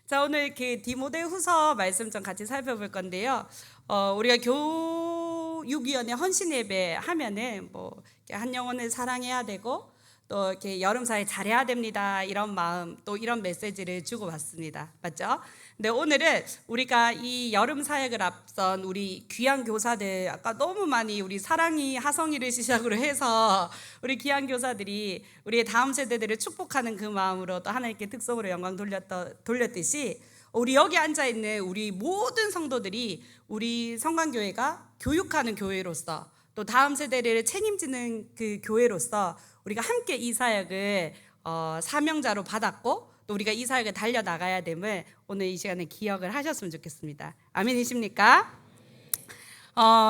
자, 오늘 그 디모데후서 말씀 좀 같이 살펴볼 건데요. 우리가 교육위원회 헌신 예배 하면은 뭐 한 영혼을 사랑해야 되고 또 이렇게 여름사회 잘해야 됩니다. 이런 마음 또 이런 메시지를 주고 받습니다. 맞죠? 근데 오늘은 우리가 이 여름 사역을 앞선 우리 귀한 교사들 아까 너무 많이 우리 사랑이 하성이를 시작으로 해서 우리 귀한 교사들이 우리의 다음 세대들을 축복하는 그 마음으로 또 하나님께 특성으로 영광 돌렸듯이 우리 여기 앉아 있는 우리 모든 성도들이 우리 성관교회가 교육하는 교회로서 또 다음 세대를 책임지는 그 교회로서 우리가 함께 이 사역을 사명자로 받았고 또 우리가 이 사역을 달려나가야 됨을 오늘 이 시간에 기억을 하셨으면 좋겠습니다. 아멘이십니까?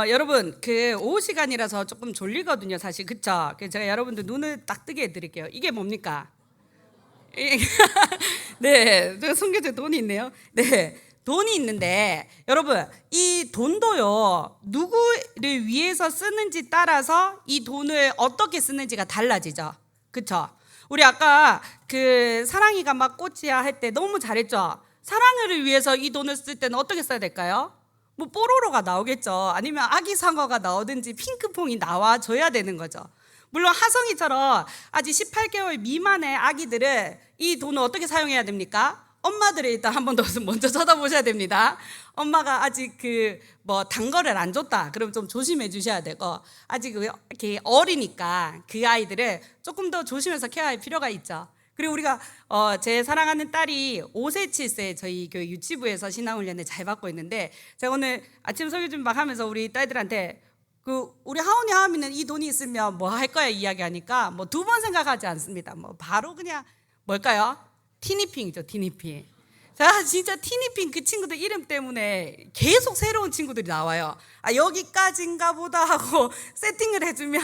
여러분 그 오후 시간이라서 조금 졸리거든요 사실. 그쵸? 그래서 제가 여러분들 눈을 딱 뜨게 해드릴게요. 이게 뭡니까? 네, 손겨제 돈이 있네요. 네, 돈이 있는데 여러분 이 돈도요 누구를 위해서 쓰는지 따라서 이 돈을 어떻게 쓰는지가 달라지죠. 그쵸? 우리 아까 그 사랑이가 막 꽃이야 할 때 너무 잘했죠. 사랑을 위해서 이 돈을 쓸 때는 어떻게 써야 될까요? 뭐 뽀로로가 나오겠죠. 아니면 아기 상어가 나오든지 핑크퐁이 나와줘야 되는 거죠. 물론 하성이처럼 아직 18개월 미만의 아기들은 이 돈을 어떻게 사용해야 됩니까? 엄마들을 일단 한 번 더 먼저 쳐다보셔야 됩니다. 엄마가 아직 그 뭐 단 거를 안 줬다 그럼 좀 조심해 주셔야 되고, 아직 이렇게 어리니까 그 아이들을 조금 더 조심해서 케어할 필요가 있죠. 그리고 우리가 제 사랑하는 딸이 5세 7세 저희 교회 유치부에서 신앙훈련을 잘 받고 있는데, 제가 오늘 아침 설교 좀 막 하면서 우리 딸들한테 우리 하은이는 이 돈이 있으면 뭐 할 거야 이야기하니까 뭐 두 번 생각하지 않습니다. 뭐 바로 그냥 뭘까요? 티니핑이죠. 티니핑. 자, 진짜 티니핑 그 친구들 이름 때문에 계속 새로운 친구들이 나와요. 아, 여기까지인가 보다 하고 세팅을 해주면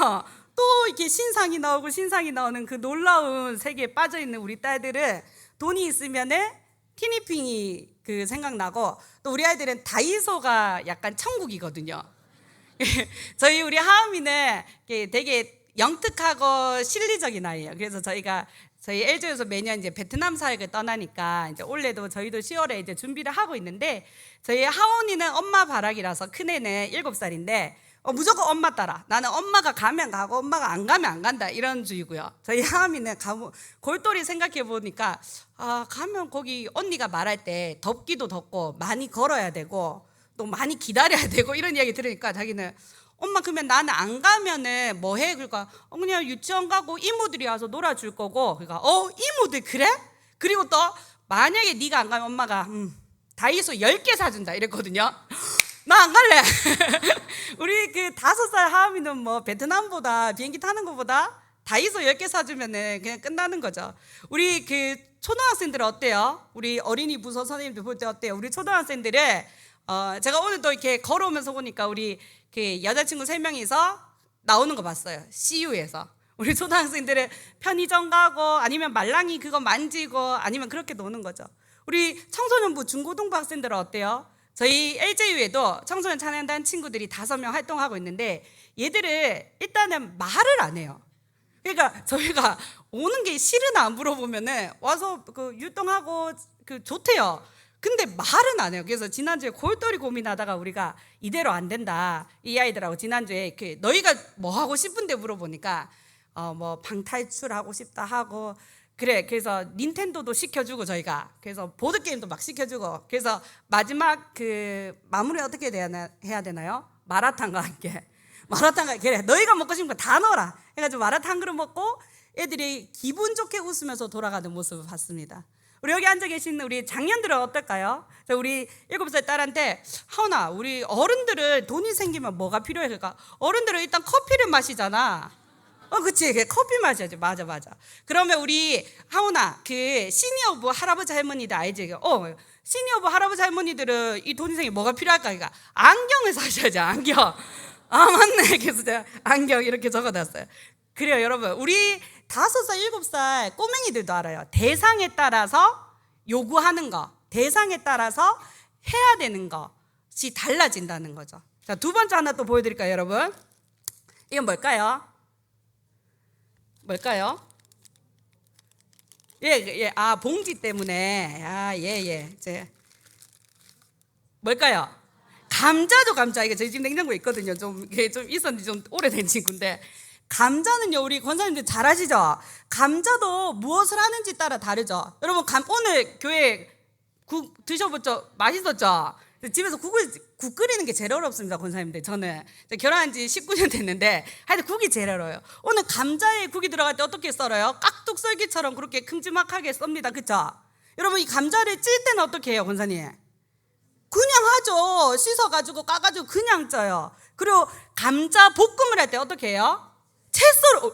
또 이렇게 신상이 나오는 그 놀라운 세계에 빠져 있는 우리 딸들은 돈이 있으면은 티니핑이 그 생각나고, 또 우리 아이들은 다이소가 약간 천국이거든요. 저희 우리 하은이는 되게 영특하고 실리적인 아이예요. 그래서 저희 LG에서 매년 이제 베트남 사역을 떠나니까 이제 올해도 저희도 10월에 이제 준비를 하고 있는데, 저희 하원이는 엄마 바락이라서 큰애는 7살인데 무조건 엄마 따라. 나는 엄마가 가면 가고 엄마가 안 가면 안 간다 이런 주의고요. 저희 하은이는 골똘히 생각해 보니까 가면 거기 언니가 말할 때 덥기도 덥고 많이 걸어야 되고 또 많이 기다려야 되고 이런 이야기 들으니까 자기는 엄마 그러면 나는 안 가면은 뭐 해? 그러니까 그냥 유치원 가고 이모들이 와서 놀아줄 거고. 그러니까 이모들 그래? 그리고 또 만약에 네가 안 가면 엄마가 다이소 10개 사준다 이랬거든요. 나 안 갈래. 우리 그 5살 하은이는 뭐 베트남보다 비행기 타는 것보다 다이소 10개 사주면은 그냥 끝나는 거죠. 우리 그 초등학생들 어때요? 우리 어린이 부서 선생님들 볼 때 어때요? 우리 초등학생들은 제가 오늘도 이렇게 걸어오면서 보니까 우리 그 여자친구 3명이서 나오는 거 봤어요. CU에서. 우리 초등학생들은 편의점 가고 아니면 말랑이 그거 만지고 아니면 그렇게 노는 거죠. 우리 청소년부 중고등부 학생들은 어때요? 저희 LJU에도 청소년 찬양단 친구들이 5명 활동하고 있는데 얘들은 일단은 말을 안 해요. 그러니까 저희가 오는 게 싫으나 안 물어보면은 와서 그 율동하고 그 좋대요. 근데 말은 안 해요. 그래서 지난주에 골똘히 고민하다가 우리가 이대로 안 된다. 이 아이들하고 지난주에 너희가 뭐 하고 싶은데 물어보니까 뭐 방탈출하고 싶다 하고 그래. 그래서 닌텐도도 시켜주고 저희가 그래서 보드게임도 막 시켜주고, 그래서 마지막 그 마무리 어떻게 해야 되나요? 마라탕과 함께 그래 너희가 먹고 싶은 거 다 넣어라 해가지고 마라탕 그릇 먹고 애들이 기분 좋게 웃으면서 돌아가는 모습을 봤습니다. 우리 여기 앉아 계신 우리 장년들은 어떨까요? 우리 7살 딸한테 하은아 우리 어른들은 돈이 생기면 뭐가 필요해? 그러니까 어른들은 일단 커피를 마시잖아. 그치, 커피 마셔야지. 맞아. 그러면 우리 하은아 그 시니어부 할아버지 할머니들 알지? 시니어부 할아버지 할머니들은 이 돈이 생기면 뭐가 필요할까? 그러니까 안경을 사셔야지. 안경. 맞네. 그래서 제가 안경 이렇게 적어놨어요. 그래요 여러분, 우리 5살 7살 꼬맹이들도 알아요. 대상에 따라서 요구하는 거, 대상에 따라서 해야 되는 것이 달라진다는 거죠. 자, 두 번째 하나 또 보여드릴까요 여러분? 이건 뭘까요? 예. 아, 봉지 때문에. 아, 예. 뭘까요? 감자죠, 감자. 이게 저희 집 냉장고에 있거든요. 이게 좀 있었는지 좀 오래된 친구인데. 감자는요, 우리 권사님들 잘 아시죠? 감자도 무엇을 하는지 따라 다르죠. 여러분, 오늘 교회 국 드셔봤죠? 맛있었죠? 집에서 국 끓이는 게 제일 어렵습니다, 권사님들. 저는 결혼한 지 19년 됐는데 하여튼 국이 제일 어려워요. 오늘 감자에 국이 들어갈 때 어떻게 썰어요? 깍둑 썰기처럼 그렇게 큼지막하게 썹니다, 그쵸? 여러분, 이 감자를 찔 때는 어떻게 해요, 권사님? 그냥 하죠. 씻어가지고 까가지고 그냥 쪄요. 그리고 감자 볶음을 할 때 어떻게 해요? 채 썰어.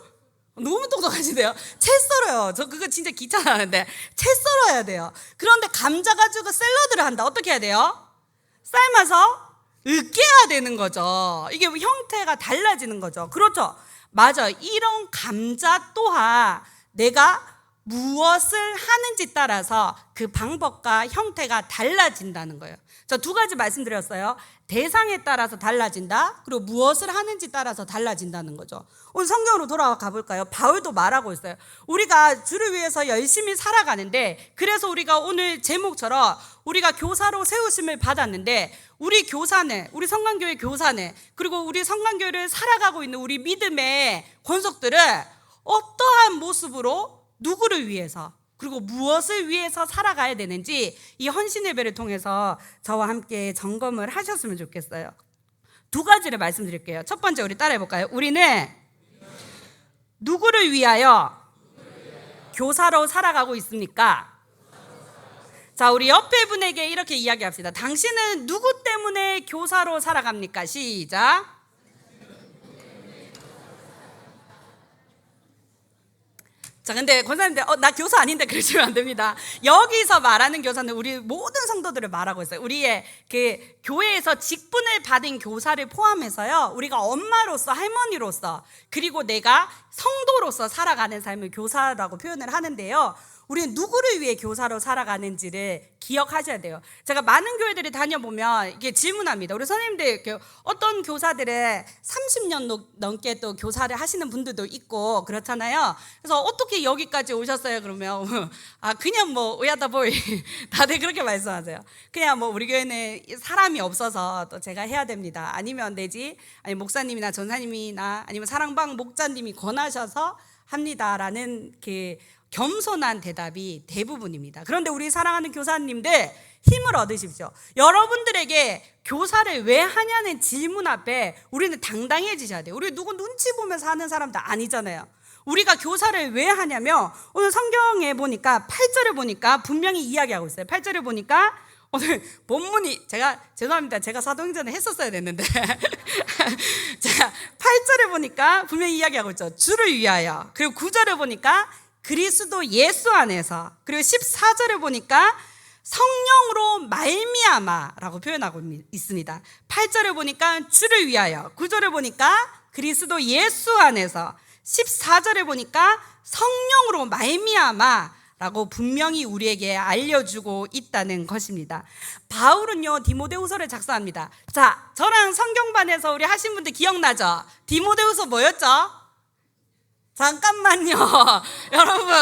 너무 똑똑하시네요. 채 썰어요. 저 그거 진짜 귀찮아하는데 채 썰어야 돼요. 그런데 감자 가지고 샐러드를 한다. 어떻게 해야 돼요? 삶아서 으깨야 되는 거죠. 이게 형태가 달라지는 거죠. 그렇죠? 맞아요. 이런 감자 또한 내가 무엇을 하는지 따라서 그 방법과 형태가 달라진다는 거예요. 저 두 가지 말씀드렸어요. 대상에 따라서 달라진다. 그리고 무엇을 하는지 따라서 달라진다는 거죠. 오늘 성경으로 돌아가 볼까요? 바울도 말하고 있어요. 우리가 주를 위해서 열심히 살아가는데, 그래서 우리가 오늘 제목처럼 우리가 교사로 세우심을 받았는데, 우리 교사는, 우리 성강교회 교사는, 그리고 우리 성강교회를 살아가고 있는 우리 믿음의 권속들을 어떠한 모습으로 누구를 위해서, 그리고 무엇을 위해서 살아가야 되는지 이 헌신 예배를 통해서 저와 함께 점검을 하셨으면 좋겠어요. 두 가지를 말씀드릴게요. 첫 번째, 우리 따라해 볼까요? 우리는 누구를 위하여 교사로 살아가고 있습니까? 자, 우리 옆에 분에게 이렇게 이야기합시다. 당신은 누구 때문에 교사로 살아갑니까? 시작. 자, 근데 권사님들, 나 교사 아닌데 그러시면 안 됩니다. 여기서 말하는 교사는 우리 모든 성도들을 말하고 있어요. 우리의 그 교회에서 직분을 받은 교사를 포함해서요, 우리가 엄마로서, 할머니로서, 그리고 내가 성도로서 살아가는 삶을 교사라고 표현을 하는데요, 우리는 누구를 위해 교사로 살아가는지를 기억하셔야 돼요. 제가 많은 교회들을 다녀보면 이게 질문합니다. 우리 선생님들, 어떤 교사들은 30년 넘게 또 교사를 하시는 분들도 있고 그렇잖아요. 그래서 어떻게 여기까지 오셨어요? 그러면 그냥 뭐 의하다 보이 다들 그렇게 말씀하세요. 그냥 뭐 우리 교회는 사람이 없어서 또 제가 해야 됩니다. 아니면 내지 아니 목사님이나 전사님이나 아니면 사랑방 목자님이 권하셔서 합니다라는 그 겸손한 대답이 대부분입니다. 그런데 우리 사랑하는 교사님들, 힘을 얻으십시오. 여러분들에게 교사를 왜 하냐는 질문 앞에 우리는 당당해지셔야 돼요. 우리 누구 눈치 보면서 하는 사람도 아니잖아요. 우리가 교사를 왜 하냐면, 오늘 성경에 보니까 8절을 보니까 분명히 이야기하고 있어요. 8절을 보니까 오늘 본문이, 죄송합니다. 제가 사도행전을 했었어야 됐는데 자, 8절을 보니까 분명히 이야기하고 있죠. 주를 위하여. 그리고 9절을 보니까 그리스도 예수 안에서, 그리고 14절을 보니까 성령으로 말미암아라고 표현하고 있습니다. 8절을 보니까 주를 위하여, 9절을 보니까 그리스도 예수 안에서, 14절을 보니까 성령으로 말미암아라고 분명히 우리에게 알려주고 있다는 것입니다. 바울은요, 디모데후서를 작성합니다. 자, 저랑 성경반에서 우리 하신 분들 기억나죠? 디모데후서 뭐였죠? 잠깐만요. 여러분,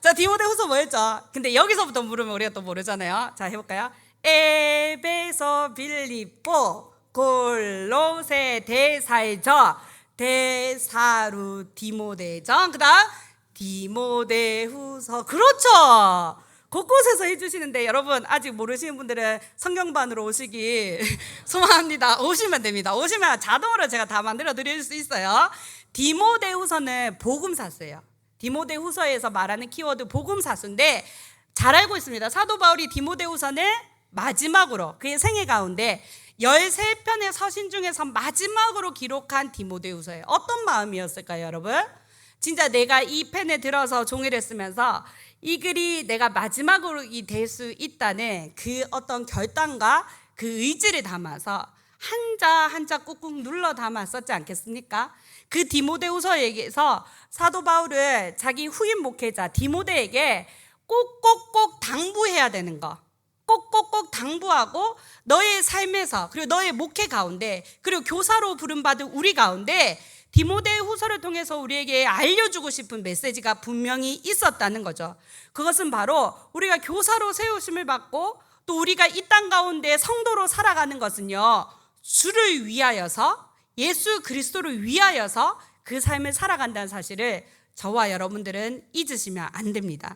자, 디모데후서 뭐였죠? 근데 여기서부터 물으면 우리가 또 모르잖아요. 자, 해볼까요? 에베소, 빌립보, 골로새, 데살저, 데사루, 디모데전, 그 다음 디모데후서. 그렇죠. 곳곳에서 해주시는데, 여러분 아직 모르시는 분들은 성경반으로 오시기 소망합니다. 오시면 됩니다. 오시면 자동으로 제가 다 만들어 드릴 수 있어요. 디모데후서는 복음사서예요. 디모데후서에서 말하는 키워드 복음사서인데, 잘 알고 있습니다. 사도 바울이 디모데후서는 마지막으로 그의 생애 가운데 13편의 서신 중에서 마지막으로 기록한 디모데후서예요. 어떤 마음이었을까요, 여러분? 진짜 내가 이 펜에 들어서 종이를 쓰면서 이 글이 내가 마지막으로 될 수 있다는 그 어떤 결단과 그 의지를 담아서 한자 한자 꾹꾹 눌러 담아 썼지 않겠습니까? 그 디모데후서에서 사도 바울은 자기 후임 목회자 디모데에게 꼭꼭꼭 당부해야 되는 거, 꼭꼭꼭 당부하고 너의 삶에서, 그리고 너의 목회 가운데, 그리고 교사로 부름받은 우리 가운데 디모데 후서를 통해서 우리에게 알려주고 싶은 메시지가 분명히 있었다는 거죠. 그것은 바로 우리가 교사로 세우심을 받고 또 우리가 이 땅 가운데 성도로 살아가는 것은요, 주를 위하여서, 예수 그리스도를 위하여서 그 삶을 살아간다는 사실을 저와 여러분들은 잊으시면 안 됩니다.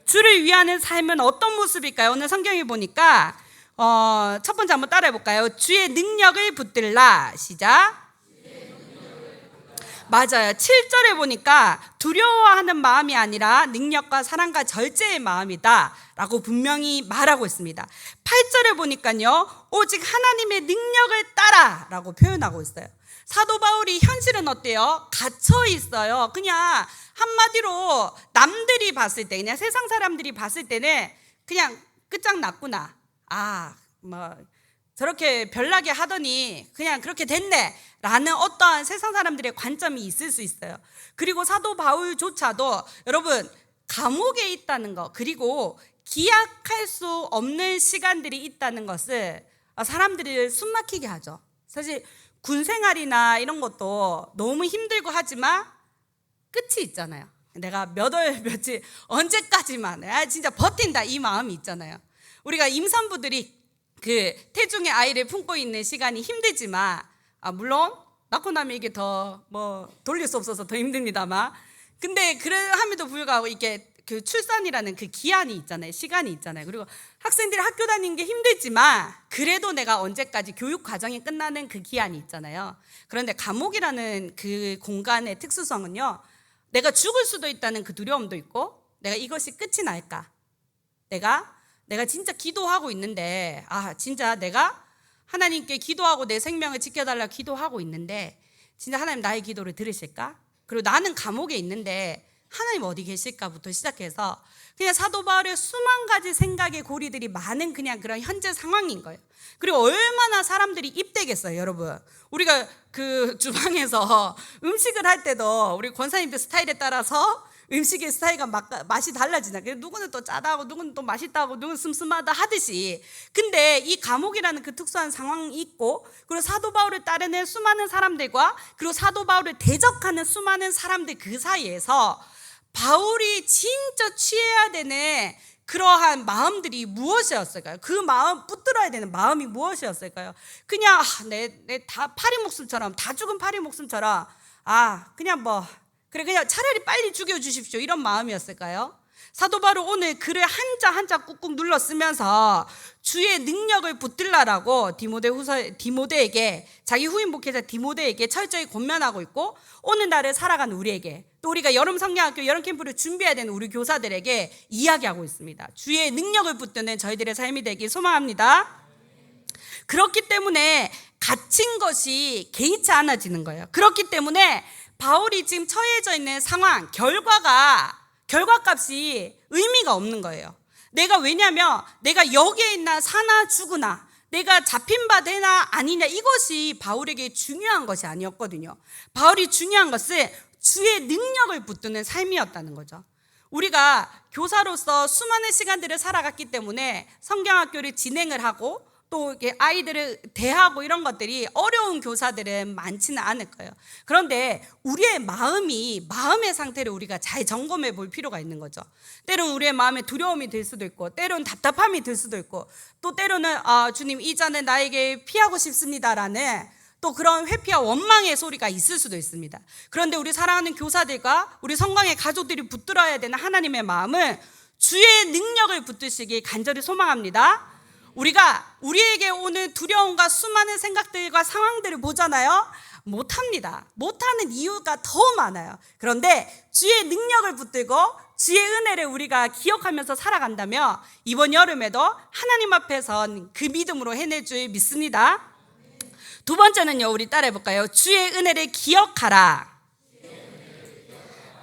주를 위하는 삶은 어떤 모습일까요? 오늘 성경에 보니까 첫 번째 한번 따라해 볼까요? 주의 능력을 붙들라. 시작. 맞아요. 7절에 보니까 두려워하는 마음이 아니라 능력과 사랑과 절제의 마음이다 라고 분명히 말하고 있습니다. 8절에 보니까요, 오직 하나님의 능력을 따라 라고 표현하고 있어요. 사도 바울이 현실은 어때요? 갇혀 있어요. 그냥 한마디로 남들이 봤을 때, 그냥 세상 사람들이 봤을 때는 그냥 끝장났구나, 저렇게 별나게 하더니 그냥 그렇게 됐네 라는 어떠한 세상 사람들의 관점이 있을 수 있어요. 그리고 사도 바울조차도 여러분 감옥에 있다는 것, 그리고 기약할 수 없는 시간들이 있다는 것을 사람들이 숨막히게 하죠. 사실 군 생활이나 이런 것도 너무 힘들고 하지만 끝이 있잖아요. 내가 몇 월 며칠 언제까지만 진짜 버틴다 이 마음이 있잖아요. 우리가 임산부들이 그 태중의 아이를 품고 있는 시간이 힘들지만 물론 낳고 나면 이게 더 돌릴 수 없어서 더 힘듭니다만, 근데 그럼에도 불구하고 이게 그 출산이라는 그 기한이 있잖아요. 시간이 있잖아요. 그리고 학생들이 학교 다니는 게 힘들지만 그래도 내가 언제까지 교육 과정이 끝나는 그 기한이 있잖아요. 그런데 감옥이라는 그 공간의 특수성은요, 내가 죽을 수도 있다는 그 두려움도 있고, 내가 이것이 끝이 날까, 내가 진짜 기도하고 있는데 진짜 내가 하나님께 기도하고 내 생명을 지켜달라고 기도하고 있는데 진짜 하나님 나의 기도를 들으실까? 그리고 나는 감옥에 있는데 하나님 어디 계실까부터 시작해서 그냥 사도 바울의 수만 가지 생각의 고리들이 많은 그냥 그런 현재 상황인 거예요. 그리고 얼마나 사람들이 입대겠어요, 여러분. 우리가 그 주방에서 음식을 할 때도 우리 권사님들 스타일에 따라서 음식의 스타일과 맛이 달라지잖아요. 누구는 또 짜다고, 누구는 또 맛있다고, 누구는 슴슴하다 하듯이. 근데 이 감옥이라는 그 특수한 상황이 있고, 그리고 사도 바울을 따르는 수많은 사람들과 그리고 사도 바울을 대적하는 수많은 사람들 그 사이에서 바울이 진짜 취해야 되는 그러한 마음들이 무엇이었을까요? 그 마음 붙들어야 되는 마음이 무엇이었을까요? 그냥 내 다 파리 목숨처럼, 다 죽은 파리 목숨처럼 그냥 차라리 빨리 죽여주십시오 이런 마음이었을까요? 사도 바울은 오늘 글을 한자 한자 꾹꾹 눌러 쓰면서 주의 능력을 붙들라라고 디모데에게, 자기 후임 목회자 디모데에게 철저히 권면하고 있고, 오늘날을 살아가는 우리에게, 또 우리가 여름 성경학교 여름 캠프를 준비해야 되는 우리 교사들에게 이야기하고 있습니다. 주의 능력을 붙드는 저희들의 삶이 되길 소망합니다. 그렇기 때문에 갇힌 것이 개의치 않아지는 거예요. 그렇기 때문에 바울이 지금 처해져 있는 상황, 결과값이 의미가 없는 거예요. 왜냐면 내가 여기에 있나 사나 죽으나, 내가 잡힌 바 되나 아니냐, 이것이 바울에게 중요한 것이 아니었거든요. 바울이 중요한 것은 주의 능력을 붙드는 삶이었다는 거죠. 우리가 교사로서 수많은 시간들을 살아갔기 때문에 성경학교를 진행을 하고 또 아이들을 대하고 이런 것들이 어려운 교사들은 많지는 않을 거예요. 그런데 우리의 마음의 상태를 우리가 잘 점검해 볼 필요가 있는 거죠. 때로는 우리의 마음에 두려움이 들 수도 있고, 때로는 답답함이 들 수도 있고, 또 때로는 주님 이 잔을 나에게 피하고 싶습니다라는 또 그런 회피와 원망의 소리가 있을 수도 있습니다. 그런데 우리 사랑하는 교사들과 우리 성광의 가족들이 붙들어야 되는 하나님의 마음은 주의 능력을 붙드시길 간절히 소망합니다. 우리에게 오는 두려움과 수많은 생각들과 상황들을 보잖아요. 못합니다. 못하는 이유가 더 많아요. 그런데 주의 능력을 붙들고 주의 은혜를 우리가 기억하면서 살아간다면 이번 여름에도 하나님 앞에선 그 믿음으로 해낼 줄 믿습니다. 두 번째는요, 우리 따라해 볼까요? 주의 은혜를 기억하라.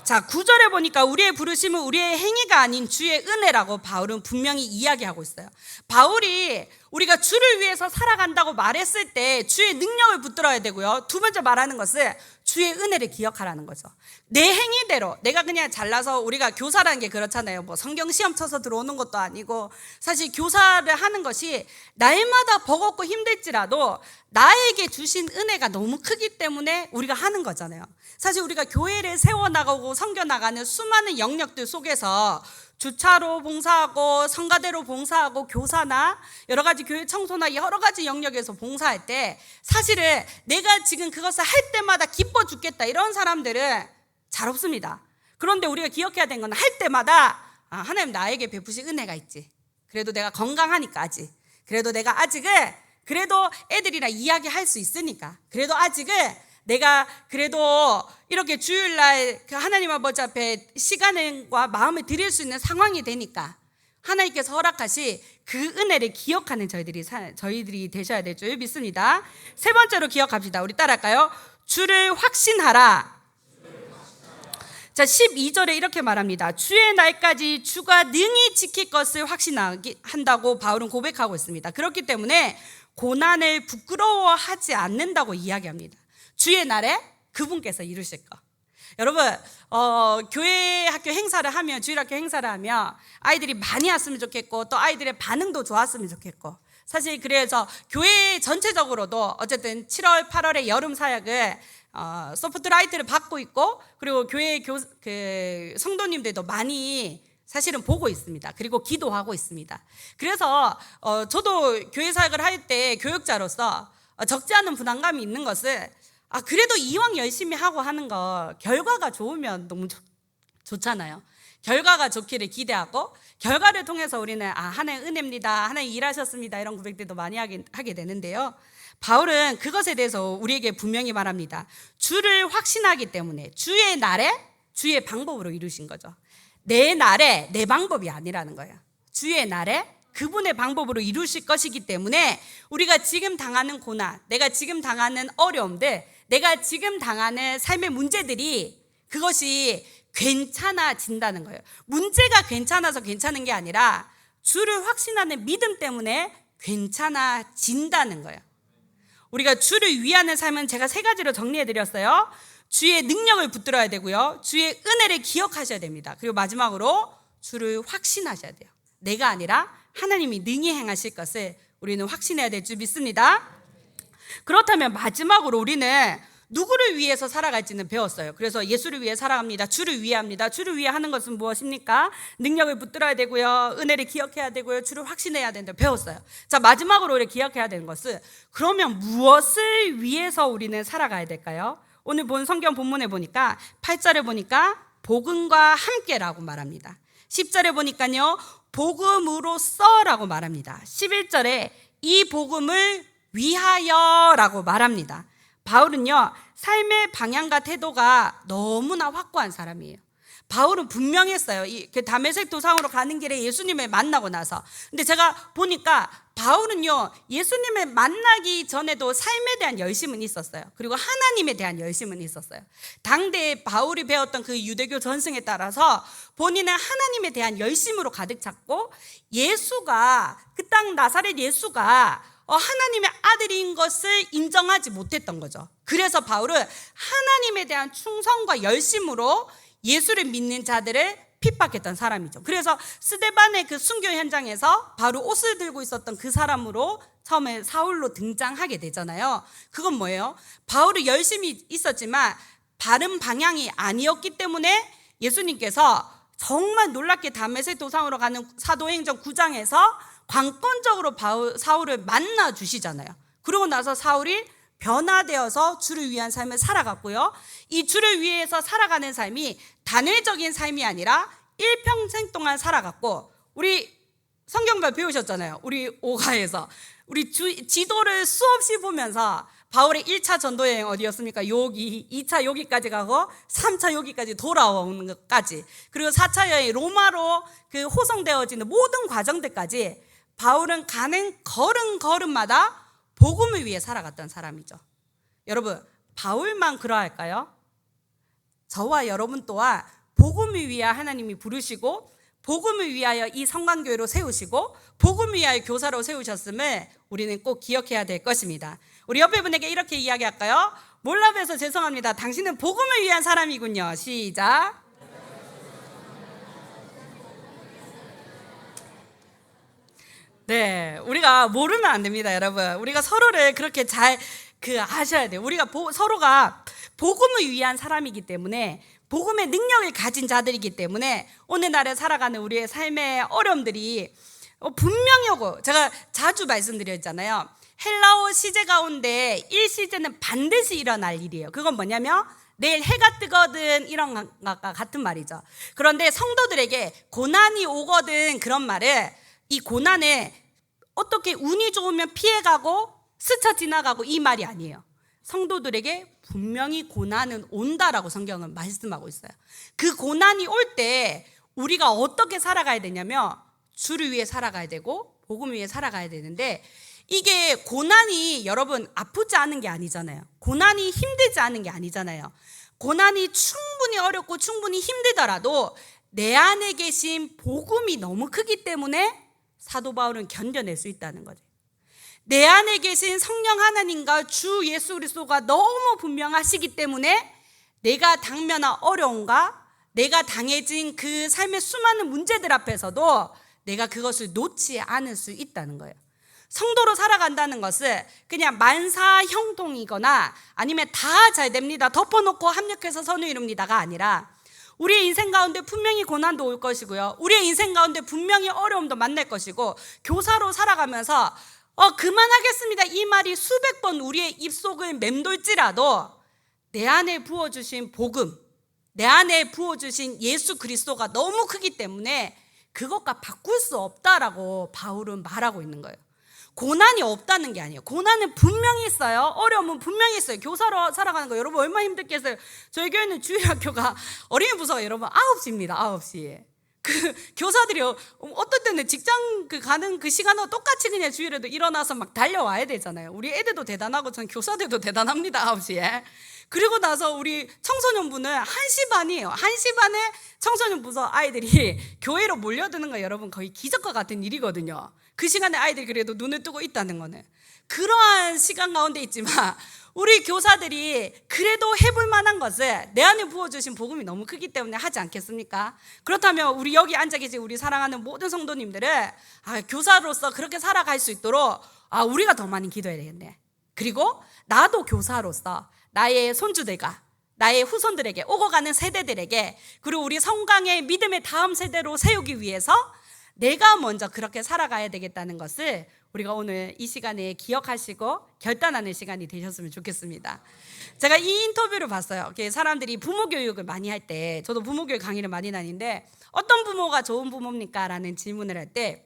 자, 9절에 보니까 우리의 부르심은 우리의 행위가 아닌 주의 은혜라고 바울은 분명히 이야기하고 있어요. 바울이 우리가 주를 위해서 살아간다고 말했을 때 주의 능력을 붙들어야 되고요. 두 번째 말하는 것은 주의 은혜를 기억하라는 거죠. 내 행위대로 내가 그냥 잘나서, 우리가 교사라는 게 그렇잖아요. 뭐 성경 시험 쳐서 들어오는 것도 아니고, 사실 교사를 하는 것이 날마다 버겁고 힘들지라도 나에게 주신 은혜가 너무 크기 때문에 우리가 하는 거잖아요. 사실 우리가 교회를 세워나가고 섬겨나가는 수많은 영역들 속에서 주차로 봉사하고 성가대로 봉사하고 교사나 여러 가지 교회 청소나 여러 가지 영역에서 봉사할 때 사실은 내가 지금 그것을 할 때마다 기뻐 죽겠다 이런 사람들은 잘 없습니다. 그런데 우리가 기억해야 되는 건 할 때마다 하나님 나에게 베푸신 은혜가 있지. 그래도 내가 건강하니까 아직. 그래도 내가 아직은 그래도 애들이랑 이야기할 수 있으니까. 그래도 아직은 내가 그래도 이렇게 주일날 그 하나님 아버지 앞에 시간과 마음을 드릴 수 있는 상황이 되니까 하나님께서 허락하시 그 은혜를 기억하는 저희들이 되셔야 될 줄 믿습니다. 세 번째로 기억합시다. 우리 따라할까요? 주를 확신하라. 자, 12절에 이렇게 말합니다. 주의 날까지 주가 능히 지킬 것을 확신한다고 바울은 고백하고 있습니다. 그렇기 때문에 고난을 부끄러워하지 않는다고 이야기합니다. 주의 날에 그분께서 이루실 거. 여러분, 교회 학교 행사를 하면, 주일학교 행사를 하면 아이들이 많이 왔으면 좋겠고 또 아이들의 반응도 좋았으면 좋겠고, 사실 그래서 교회 전체적으로도 어쨌든 7월 8월에 여름 사역을 소프트라이트를 받고 있고, 그리고 교회 성도님들도 많이 사실은 보고 있습니다. 그리고 기도하고 있습니다. 그래서 저도 교회 사역을 할 때 교육자로서 적지 않은 부담감이 있는 것을, 그래도 이왕 열심히 하고 하는 거 결과가 좋으면 너무 좋잖아요. 결과가 좋기를 기대하고, 결과를 통해서 우리는 하나님 은혜입니다, 하나님 일하셨습니다, 이런 고백들도 많이 하게 되는데요. 바울은 그것에 대해서 우리에게 분명히 말합니다. 주를 확신하기 때문에 주의 날에 주의 방법으로 이루신 거죠. 내 날에 내 방법이 아니라는 거예요. 주의 날에 그분의 방법으로 이루실 것이기 때문에 우리가 지금 당하는 고난, 내가 지금 당하는 어려움들, 내가 지금 당하는 삶의 문제들이 그것이 괜찮아진다는 거예요. 문제가 괜찮아서 괜찮은 게 아니라 주를 확신하는 믿음 때문에 괜찮아진다는 거예요. 우리가 주를 위하는 삶은 제가 세 가지로 정리해 드렸어요. 주의 능력을 붙들어야 되고요, 주의 은혜를 기억하셔야 됩니다. 그리고 마지막으로 주를 확신하셔야 돼요. 내가 아니라 하나님이 능히 행하실 것을 우리는 확신해야 될 줄 믿습니다. 그렇다면 마지막으로 우리는 누구를 위해서 살아갈지는 배웠어요. 그래서 예수를 위해 살아갑니다. 주를 위해 합니다. 주를 위해 하는 것은 무엇입니까? 능력을 붙들어야 되고요, 은혜를 기억해야 되고요, 주를 확신해야 된다 배웠어요. 자, 마지막으로 우리 기억해야 되는 것은, 그러면 무엇을 위해서 우리는 살아가야 될까요? 오늘 본 성경 본문에 보니까 8절에 보니까 복음과 함께라고 말합니다. 10절에 보니까요 복음으로써라고 말합니다. 11절에 이 복음을 위하여라고 말합니다. 바울은요 삶의 방향과 태도가 너무나 확고한 사람이에요. 바울은 분명했어요. 그 다메섹 도상으로 가는 길에 예수님을 만나고 나서. 근데 제가 보니까 바울은요 예수님을 만나기 전에도 삶에 대한 열심은 있었어요. 그리고 하나님에 대한 열심은 있었어요. 당대에 바울이 배웠던 그 유대교 전승에 따라서 본인은 하나님에 대한 열심으로 가득 찼고, 예수가, 그 땅 나사렛 예수가 하나님의 아들인 것을 인정하지 못했던 거죠. 그래서 바울은 하나님에 대한 충성과 열심으로 예수를 믿는 자들을 핍박했던 사람이죠. 그래서 스데반의 그 순교 현장에서 바로 옷을 들고 있었던 그 사람으로 처음에 사울로 등장하게 되잖아요. 그건 뭐예요? 바울이 열심히 있었지만 바른 방향이 아니었기 때문에 예수님께서 정말 놀랍게 다메섹 도상으로 가는 사도행전 9장에서 관건적으로 사울을 만나 주시잖아요. 그러고 나서 사울이 변화되어서 주를 위한 삶을 살아갔고요, 이 주를 위해서 살아가는 삶이 단회적인 삶이 아니라 일평생 동안 살아갔고, 우리 성경발 배우셨잖아요. 우리 오가에서 우리 지도를 수없이 보면서 바울의 1차 전도여행 어디였습니까? 여기, 2차 여기까지 가고 3차 여기까지 돌아오는 것까지, 그리고 4차 여행 로마로 그 호송되어지는 모든 과정들까지 바울은 가는 걸음걸음마다 복음을 위해 살아갔던 사람이죠. 여러분, 바울만 그러할까요? 저와 여러분 또한 복음을 위하여 하나님이 부르시고, 복음을 위하여 이 성관교회로 세우시고, 복음을 위하여 교사로 세우셨음을 우리는 꼭 기억해야 될 것입니다. 우리 옆에 분에게 이렇게 이야기할까요? 몰라봬서 죄송합니다. 당신은 복음을 위한 사람이군요. 시작. 네, 우리가 모르면 안 됩니다, 여러분. 우리가 서로를 그렇게 잘 아셔야 돼요. 우리가 서로가 복음을 위한 사람이기 때문에, 복음의 능력을 가진 자들이기 때문에 오늘날에 살아가는 우리의 삶의 어려움들이 분명히 오고, 제가 자주 말씀드렸잖아요. 헬라어 시제 가운데 1시제는 반드시 일어날 일이에요. 그건 뭐냐면 내일 해가 뜨거든, 이런 것과 같은 말이죠. 그런데 성도들에게 고난이 오거든, 그런 말을, 이 고난에 어떻게 운이 좋으면 피해가고 스쳐 지나가고 이 말이 아니에요. 성도들에게 분명히 고난은 온다라고 성경은 말씀하고 있어요. 그 고난이 올 때 우리가 어떻게 살아가야 되냐면 주를 위해 살아가야 되고 복음 위해 살아가야 되는데, 이게 고난이 여러분 아프지 않은 게 아니잖아요. 고난이 힘들지 않은 게 아니잖아요. 고난이 충분히 어렵고 충분히 힘들더라도 내 안에 계신 복음이 너무 크기 때문에 사도 바울은 견뎌낼 수 있다는 거죠. 내 안에 계신 성령 하나님과 주 예수 그리스도가 너무 분명하시기 때문에 내가 당면한 어려움과 내가 당해진 그 삶의 수많은 문제들 앞에서도 내가 그것을 놓지 않을 수 있다는 거예요. 성도로 살아간다는 것은 그냥 만사형통이거나 아니면 다 잘 됩니다, 덮어놓고 합력해서 선을 이룹니다가 아니라, 우리의 인생 가운데 분명히 고난도 올 것이고요, 우리의 인생 가운데 분명히 어려움도 만날 것이고, 교사로 살아가면서 그만하겠습니다 이 말이 수백 번 우리의 입속을 맴돌지라도 내 안에 부어주신 복음, 내 안에 부어주신 예수 그리스도가 너무 크기 때문에 그것과 바꿀 수 없다라고 바울은 말하고 있는 거예요. 고난이 없다는 게 아니에요. 고난은 분명히 있어요. 어려움은 분명히 있어요. 교사로 살아가는 거 여러분 얼마나 힘들겠어요. 저희 교회는 주일학교가 어린이 부서가 여러분 9시입니다. 9시. 그 교사들이 어떨 때는 직장 가는 그 시간하고 똑같이 그냥 주일에도 일어나서 막 달려와야 되잖아요. 우리 애들도 대단하고 전 교사들도 대단합니다. 9시에. 그리고 나서 우리 청소년부는 1시 반이에요. 1시 반에 청소년 부서 아이들이 교회로 몰려드는 거 여러분 거의 기적과 같은 일이거든요. 그 시간에 아이들이 그래도 눈을 뜨고 있다는 거는 그러한 시간 가운데 있지만, 우리 교사들이 그래도 해볼 만한 것을 내 안에 부어주신 복음이 너무 크기 때문에 하지 않겠습니까? 그렇다면 우리 여기 앉아 계신 우리 사랑하는 모든 성도님들은 교사로서 그렇게 살아갈 수 있도록 우리가 더 많이 기도해야 되겠네. 그리고 나도 교사로서 나의 손주들과 나의 후손들에게, 오고 가는 세대들에게, 그리고 우리 성강의 믿음의 다음 세대로 세우기 위해서 내가 먼저 그렇게 살아가야 되겠다는 것을 우리가 오늘 이 시간에 기억하시고 결단하는 시간이 되셨으면 좋겠습니다. 제가 이 인터뷰를 봤어요. 사람들이 부모 교육을 많이 할 때, 저도 부모 교육 강의를 많이 다니는데 어떤 부모가 좋은 부모입니까? 라는 질문을 할 때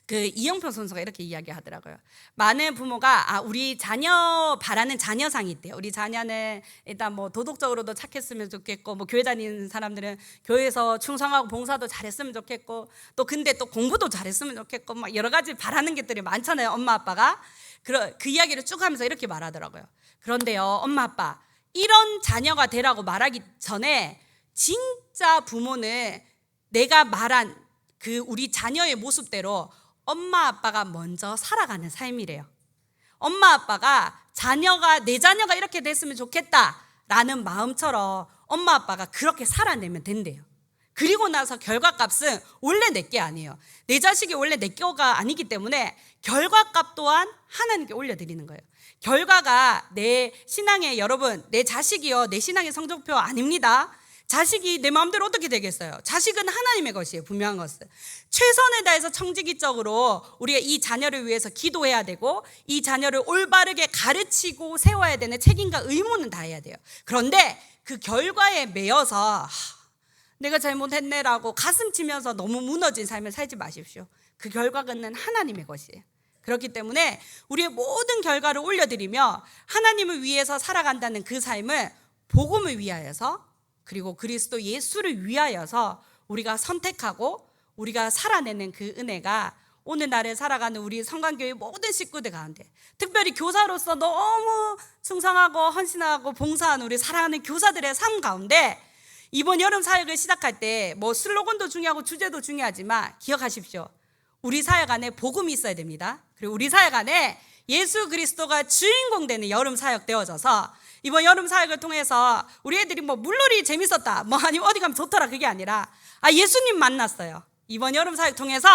이영표 선수가 이렇게 이야기하더라고요. 많은 부모가 우리 자녀 바라는 자녀상이 있대요. 우리 자녀는 일단 뭐 도덕적으로도 착했으면 좋겠고, 뭐 교회 다니는 사람들은 교회에서 충성하고 봉사도 잘했으면 좋겠고, 또 근데 또 공부도 잘했으면 좋겠고, 막 여러 가지 바라는 것들이 많잖아요, 엄마 아빠가. 그 이야기를 쭉 하면서 이렇게 말하더라고요. 그런데요, 엄마 아빠, 이런 자녀가 되라고 말하기 전에 진짜 부모는 내가 말한 우리 자녀의 모습대로 엄마 아빠가 먼저 살아가는 삶이래요. 엄마 아빠가 내 자녀가 이렇게 됐으면 좋겠다라는 마음처럼 엄마 아빠가 그렇게 살아내면 된대요. 그리고 나서 결과값은 원래 내게 아니에요. 내 자식이 원래 내 거가 아니기 때문에 결과값 또한 하나님께 올려드리는 거예요. 결과가 내 신앙의, 여러분, 내 자식이요, 내 신앙의 성적표 아닙니다. 자식이 내 마음대로 어떻게 되겠어요? 자식은 하나님의 것이에요. 분명한 것은 최선을 다해서 청지기적으로 우리가 이 자녀를 위해서 기도해야 되고, 이 자녀를 올바르게 가르치고 세워야 되는 책임과 의무는 다해야 돼요. 그런데 그 결과에 매여서 내가 잘못했네라고 가슴 치면서 너무 무너진 삶을 살지 마십시오. 그 결과는 하나님의 것이에요. 그렇기 때문에 우리의 모든 결과를 올려드리며 하나님을 위해서 살아간다는 그 삶을 복음을 위하여서, 그리고 그리스도 예수를 위하여서 우리가 선택하고 우리가 살아내는 그 은혜가 오늘날에 살아가는 우리 성강교회 모든 식구들 가운데, 특별히 교사로서 너무 충성하고 헌신하고 봉사하는 우리 사랑하는 교사들의 삶 가운데, 이번 여름 사역을 시작할 때 뭐 슬로건도 중요하고 주제도 중요하지만 기억하십시오. 우리 사역 안에 복음이 있어야 됩니다. 그리고 우리 사역 안에 예수 그리스도가 주인공 되는 여름 사역 되어져서 이번 여름 사역을 통해서 우리 애들이 뭐 물놀이 재밌었다 뭐 아니면 어디 가면 좋더라 그게 아니라 예수님 만났어요. 이번 여름 사역 통해서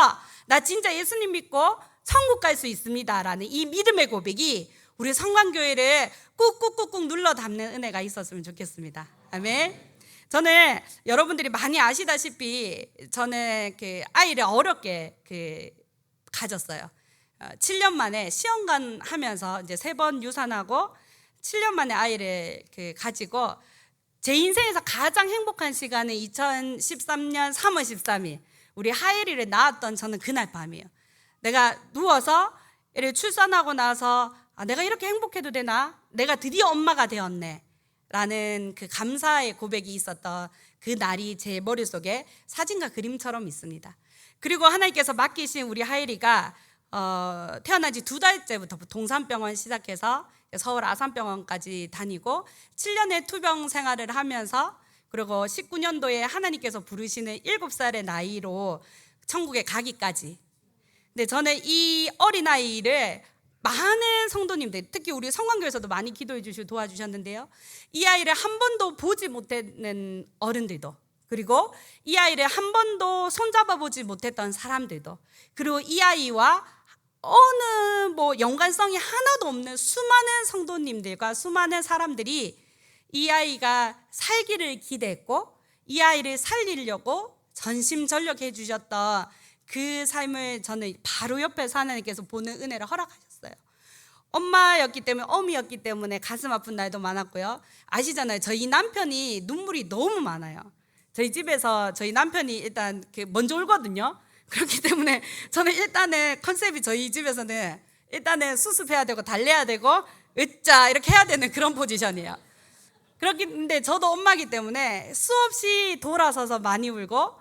나 진짜 예수님 믿고 천국 갈 수 있습니다 라는 이 믿음의 고백이 우리 성광교회를 꾹꾹꾹꾹 눌러 담는 은혜가 있었으면 좋겠습니다. 아멘. 저는 여러분들이 많이 아시다시피 저는 그 아이를 어렵게 가졌어요. 7년 만에 시험관 하면서 이제 3번 유산하고 7년 만에 아이를 가지고 제 인생에서 가장 행복한 시간은 2013년 3월 13일 우리 하예리를 낳았던 저는 그날 밤이에요. 내가 누워서 애를 출산하고 나서 내가 이렇게 행복해도 되나? 내가 드디어 엄마가 되었네 라는 그 감사의 고백이 있었던 그 날이 제 머릿속에 사진과 그림처럼 있습니다. 그리고 하나님께서 맡기신 우리 하예리가 태어난 지 2달째부터 동산병원 시작해서 서울 아산병원까지 다니고 7년의 투병 생활을 하면서 그리고 19년도에 하나님께서 부르시는 7살의 나이로 천국에 가기까지. 근데 저는 이 어린아이를 많은 성도님들 특히 우리 성광교에서도 많이 기도해 주시고 도와주셨는데요, 이 아이를 한 번도 보지 못했는 어른들도, 그리고 이 아이를 한 번도 손잡아 보지 못했던 사람들도, 그리고 이 아이와 어느 연관성이 하나도 없는 수많은 성도님들과 수많은 사람들이 이 아이가 살기를 기대했고 이 아이를 살리려고 전심전력해 주셨던 그 삶을 저는 바로 옆에서 하나님께서 보는 은혜를 허락하셨어요. 엄마였기 때문에, 어미였기 때문에 가슴 아픈 날도 많았고요. 아시잖아요, 저희 남편이 눈물이 너무 많아요. 저희 집에서 저희 남편이 일단 먼저 울거든요. 그렇기 때문에 저는 일단은 컨셉이 저희 집에서는 일단은 수습해야 되고 달래야 되고 으짜 이렇게 해야 되는 그런 포지션이에요. 그렇긴데 저도 엄마기 때문에 수없이 돌아서서 많이 울고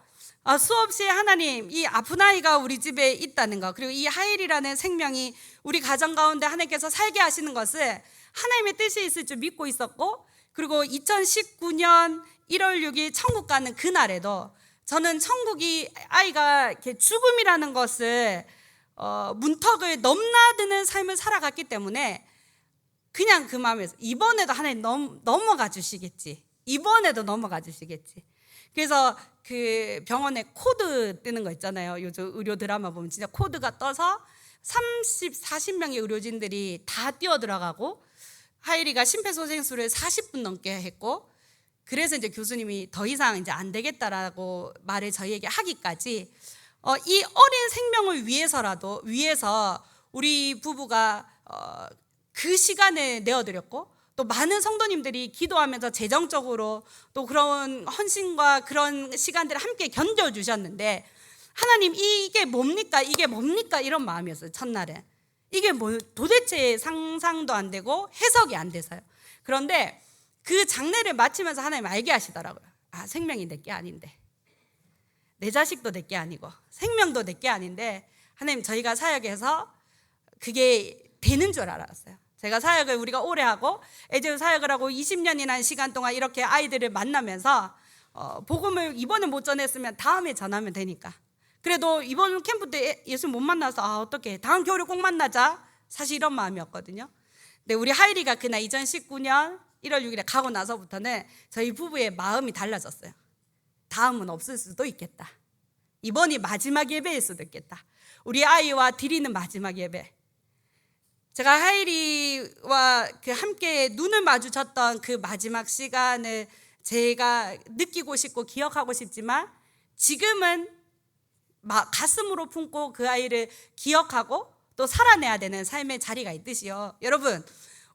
수없이 하나님, 이 아픈 아이가 우리 집에 있다는 것, 그리고 이 하엘이라는 생명이 우리 가정 가운데 하나님께서 살게 하시는 것을 하나님의 뜻이 있을 줄 믿고 있었고, 그리고 2019년 1월 6일 천국 가는 그날에도 저는 천국이 아이가 이렇게 죽음이라는 것을 문턱을 넘나드는 삶을 살아갔기 때문에 그냥 그 마음에서 이번에도 하나님 넘어가 주시겠지, 이번에도 넘어가 주시겠지. 그래서 그 병원에 코드 뜨는 거 있잖아요. 요즘 의료 드라마 보면 진짜 코드가 떠서 40명의 의료진들이 다 뛰어들어가고 하일이가 심폐소생술을 40분 넘게 했고, 그래서 이제 교수님이 더 이상 이제 안 되겠다라고 말을 저희에게 하기까지 이 어린 생명을 위해서 우리 부부가 그 시간을 내어드렸고, 또 많은 성도님들이 기도하면서 재정적으로 또 그런 헌신과 그런 시간들을 함께 견뎌주셨는데, 하나님 이게 뭡니까 이런 마음이었어요. 첫날에 이게 도대체 상상도 안 되고 해석이 안 돼서요. 그런데 그 장례를 마치면서 하나님 알게 하시더라고요. 생명이 내게 아닌데, 내 자식도 내게 아니고 생명도 내게 아닌데, 하나님 저희가 사역해서 그게 되는 줄 알았어요. 제가 사역을 우리가 오래 하고 애들 사역을 하고 20년이나 시간 동안 이렇게 아이들을 만나면서 복음을 이번에 못 전했으면 다음에 전하면 되니까, 그래도 이번 캠프 때 예수 못 만나서 어떡해, 다음 겨울에 꼭 만나자, 사실 이런 마음이었거든요. 근데 우리 하일이가 그날 2019년 1월 6일에 가고 나서부터는 저희 부부의 마음이 달라졌어요. 다음은 없을 수도 있겠다, 이번이 마지막 예배일 수도 있겠다, 우리 아이와 드리는 마지막 예배. 제가 하일이와 함께 눈을 마주쳤던 그 마지막 시간을 제가 느끼고 싶고 기억하고 싶지만, 지금은 가슴으로 품고 그 아이를 기억하고 또 살아내야 되는 삶의 자리가 있듯이요. 여러분,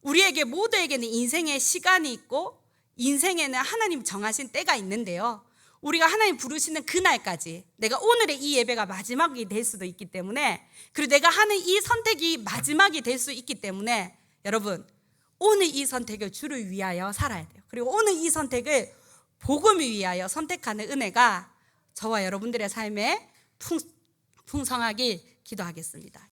우리에게 모두에게는 인생의 시간이 있고 인생에는 하나님 정하신 때가 있는데요, 우리가 하나님 부르시는 그날까지, 내가 오늘의 이 예배가 마지막이 될 수도 있기 때문에, 그리고 내가 하는 이 선택이 마지막이 될 수 있기 때문에, 여러분 오늘 이 선택을 주를 위하여 살아야 돼요. 그리고 오늘 이 선택을 복음을 위하여 선택하는 은혜가 저와 여러분들의 삶에 풍성하길 기도하겠습니다.